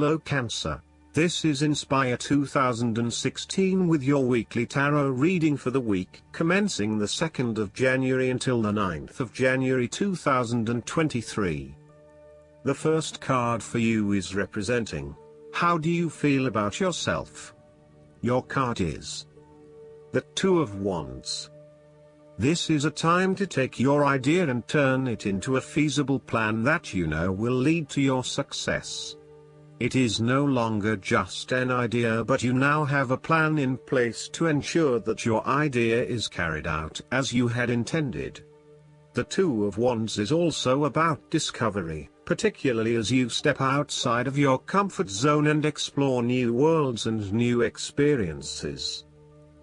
Hello Cancer. This is Inspire 2016 with your weekly tarot reading for the week commencing the 2nd of January until the 9th of January 2023. The first card for you is representing, how do you feel about yourself? Your card is the Two of Wands. This is a time to take your idea and turn it into a feasible plan that you know will lead to your success. It is no longer just an idea, but you now have a plan in place to ensure that your idea is carried out as you had intended. The Two of Wands is also about discovery, particularly as you step outside of your comfort zone and explore new worlds and new experiences.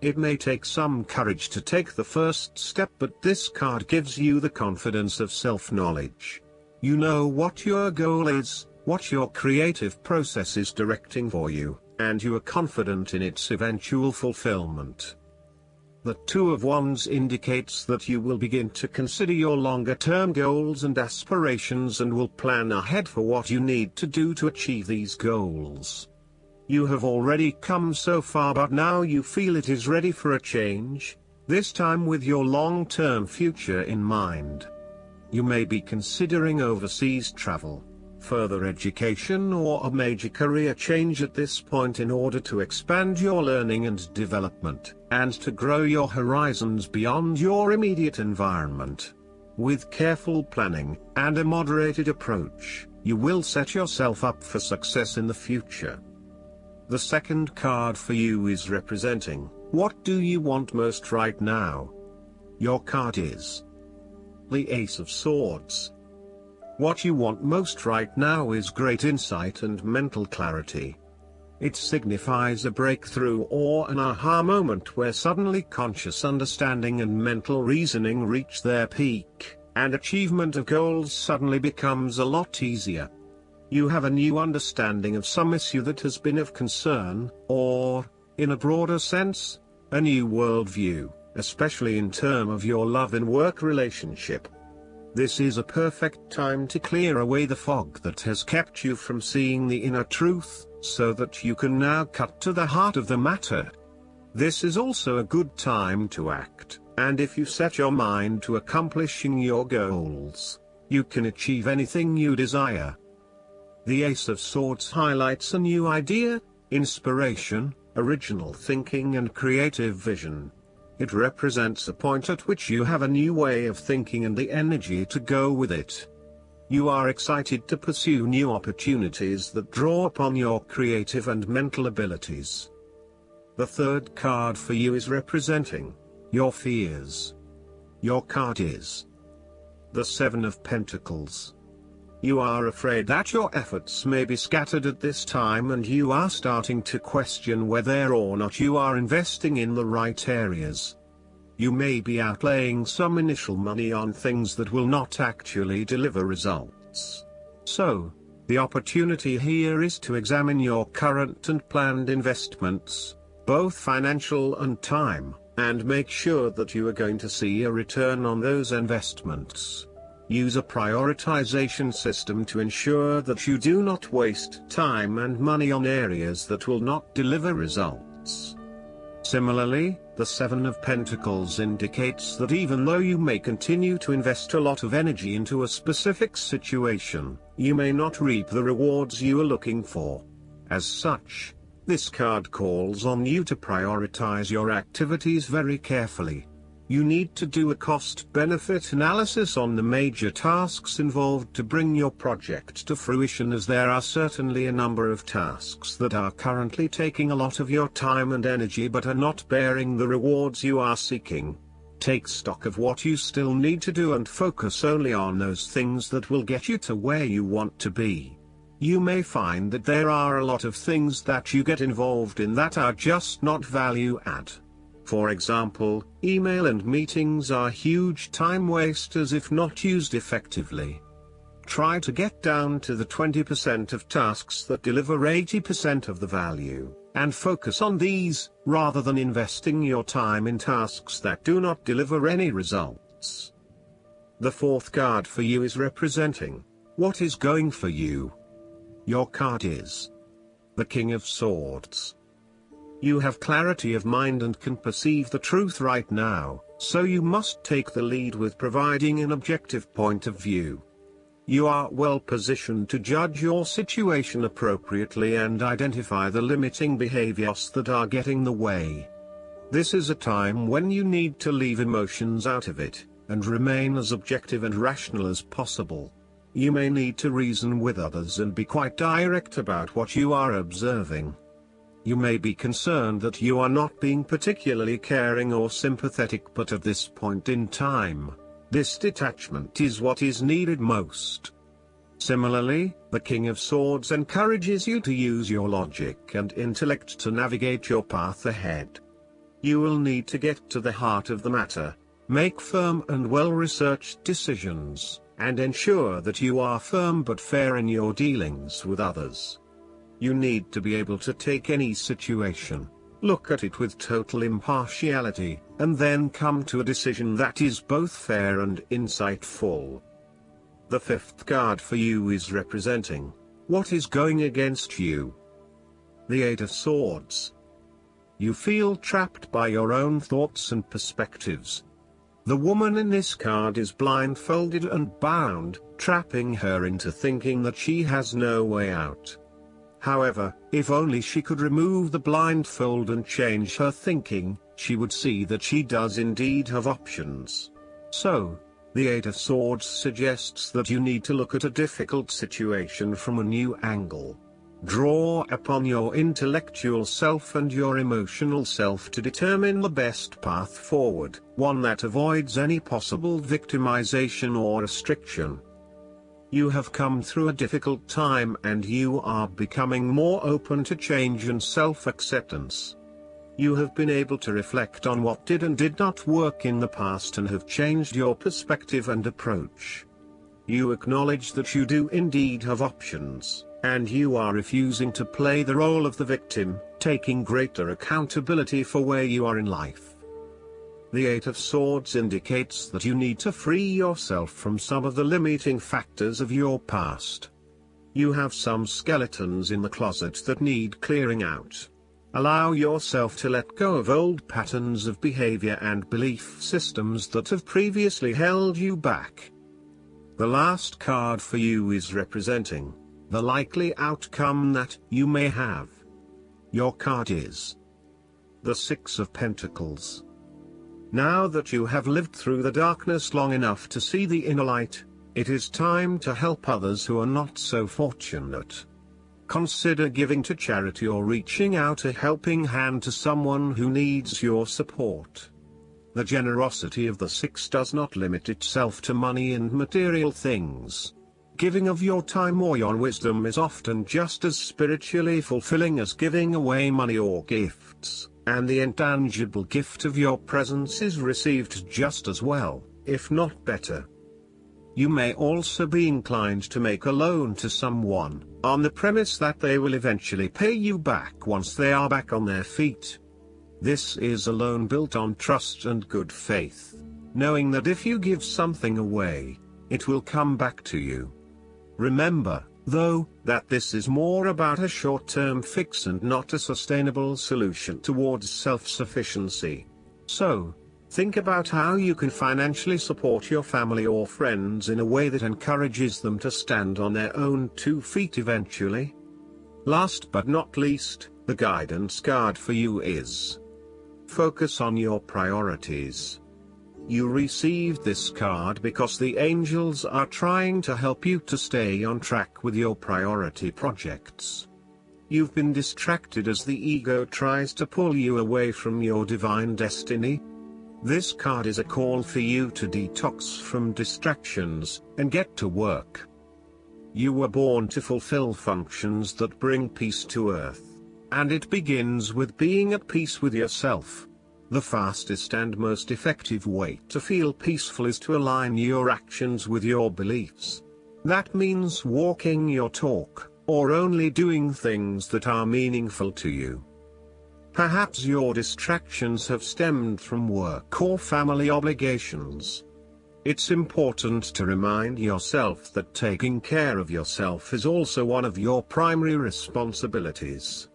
It may take some courage to take the first step, but this card gives you the confidence of self-knowledge. You know what your goal is, what your creative process is directing for you, and you are confident in its eventual fulfillment. The Two of Wands indicates that you will begin to consider your longer-term goals and aspirations and will plan ahead for what you need to do to achieve these goals. You have already come so far, but now you feel it is ready for a change, this time with your long-term future in mind. You may be considering overseas travel, further education, or a major career change at this point in order to expand your learning and development, and to grow your horizons beyond your immediate environment. With careful planning, and a moderated approach, you will set yourself up for success in the future. The second card for you is representing, what do you want most right now? Your card is the Ace of Swords. What you want most right now is great insight and mental clarity. It signifies a breakthrough or an aha moment where suddenly conscious understanding and mental reasoning reach their peak, and achievement of goals suddenly becomes a lot easier. You have a new understanding of some issue that has been of concern, or, in a broader sense, a new worldview, especially in terms of your love and work relationship. This is a perfect time to clear away the fog that has kept you from seeing the inner truth, so that you can now cut to the heart of the matter. This is also a good time to act, and if you set your mind to accomplishing your goals, you can achieve anything you desire. The Ace of Swords highlights a new idea, inspiration, original thinking and creative vision. It represents a point at which you have a new way of thinking and the energy to go with it. You are excited to pursue new opportunities that draw upon your creative and mental abilities. The third card for you is representing your fears. Your card is the Seven of Pentacles. You are afraid that your efforts may be scattered at this time, and you are starting to question whether or not you are investing in the right areas. You may be outlaying some initial money on things that will not actually deliver results. So, the opportunity here is to examine your current and planned investments, both financial and time, and make sure that you are going to see a return on those investments. Use a prioritization system to ensure that you do not waste time and money on areas that will not deliver results. Similarly, the Seven of Pentacles indicates that even though you may continue to invest a lot of energy into a specific situation, you may not reap the rewards you are looking for. As such, this card calls on you to prioritize your activities very carefully. You need to do a cost-benefit analysis on the major tasks involved to bring your project to fruition, as there are certainly a number of tasks that are currently taking a lot of your time and energy but are not bearing the rewards you are seeking. Take stock of what you still need to do and focus only on those things that will get you to where you want to be. You may find that there are a lot of things that you get involved in that are just not value-add. For example, email and meetings are huge time wasters if not used effectively. Try to get down to the 20% of tasks that deliver 80% of the value, and focus on these, rather than investing your time in tasks that do not deliver any results. The fourth card for you is representing what is going for you. Your card is the King of Swords. You have clarity of mind and can perceive the truth right now, so you must take the lead with providing an objective point of view. You are well positioned to judge your situation appropriately and identify the limiting behaviors that are getting in the way. This is a time when you need to leave emotions out of it, and remain as objective and rational as possible. You may need to reason with others and be quite direct about what you are observing. You may be concerned that you are not being particularly caring or sympathetic, but at this point in time, this detachment is what is needed most. Similarly, the King of Swords encourages you to use your logic and intellect to navigate your path ahead. You will need to get to the heart of the matter, make firm and well-researched decisions, and ensure that you are firm but fair in your dealings with others. You need to be able to take any situation, look at it with total impartiality, and then come to a decision that is both fair and insightful. The fifth card for you is representing what is going against you. The Eight of Swords. You feel trapped by your own thoughts and perspectives. The woman in this card is blindfolded and bound, trapping her into thinking that she has no way out. However, if only she could remove the blindfold and change her thinking, she would see that she does indeed have options. So, the Eight of Swords suggests that you need to look at a difficult situation from a new angle. Draw upon your intellectual self and your emotional self to determine the best path forward, one that avoids any possible victimization or restriction. You have come through a difficult time and you are becoming more open to change and self-acceptance. You have been able to reflect on what did and did not work in the past and have changed your perspective and approach. You acknowledge that you do indeed have options, and you are refusing to play the role of the victim, taking greater accountability for where you are in life. The Eight of Swords indicates that you need to free yourself from some of the limiting factors of your past. You have some skeletons in the closet that need clearing out. Allow yourself to let go of old patterns of behavior and belief systems that have previously held you back. The last card for you is representing the likely outcome that you may have. Your card is the Six of Pentacles. Now that you have lived through the darkness long enough to see the inner light, it is time to help others who are not so fortunate. Consider giving to charity or reaching out a helping hand to someone who needs your support. The generosity of the Six does not limit itself to money and material things. Giving of your time or your wisdom is often just as spiritually fulfilling as giving away money or gifts, and the intangible gift of your presence is received just as well, if not better. You may also be inclined to make a loan to someone, on the premise that they will eventually pay you back once they are back on their feet. This is a loan built on trust and good faith, knowing that if you give something away, it will come back to you. Remember, though, that this is more about a short-term fix and not a sustainable solution towards self-sufficiency. So, think about how you can financially support your family or friends in a way that encourages them to stand on their own 2 feet eventually. Last but not least, the guidance card for you is focus on your priorities. You received this card because the angels are trying to help you to stay on track with your priority projects. You've been distracted as the ego tries to pull you away from your divine destiny. This card is a call for you to detox from distractions, and get to work. You were born to fulfill functions that bring peace to earth, and it begins with being at peace with yourself. The fastest and most effective way to feel peaceful is to align your actions with your beliefs. That means walking your talk, or only doing things that are meaningful to you. Perhaps your distractions have stemmed from work or family obligations. It's important to remind yourself that taking care of yourself is also one of your primary responsibilities.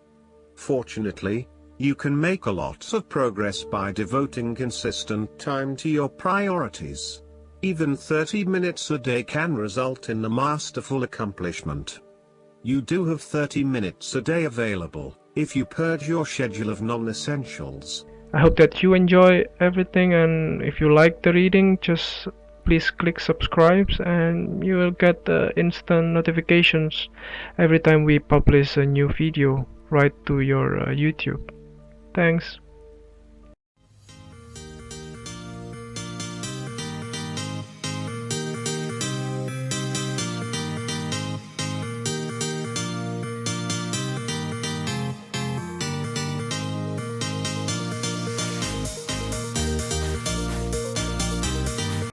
Fortunately, you can make a lot of progress by devoting consistent time to your priorities. Even 30 minutes a day can result in a masterful accomplishment. You do have 30 minutes a day available, if you purge your schedule of non-essentials. I hope that you enjoy everything, and if you like the reading, just please click subscribe and you will get instant notifications every time we publish a new video right to your YouTube. Thanks.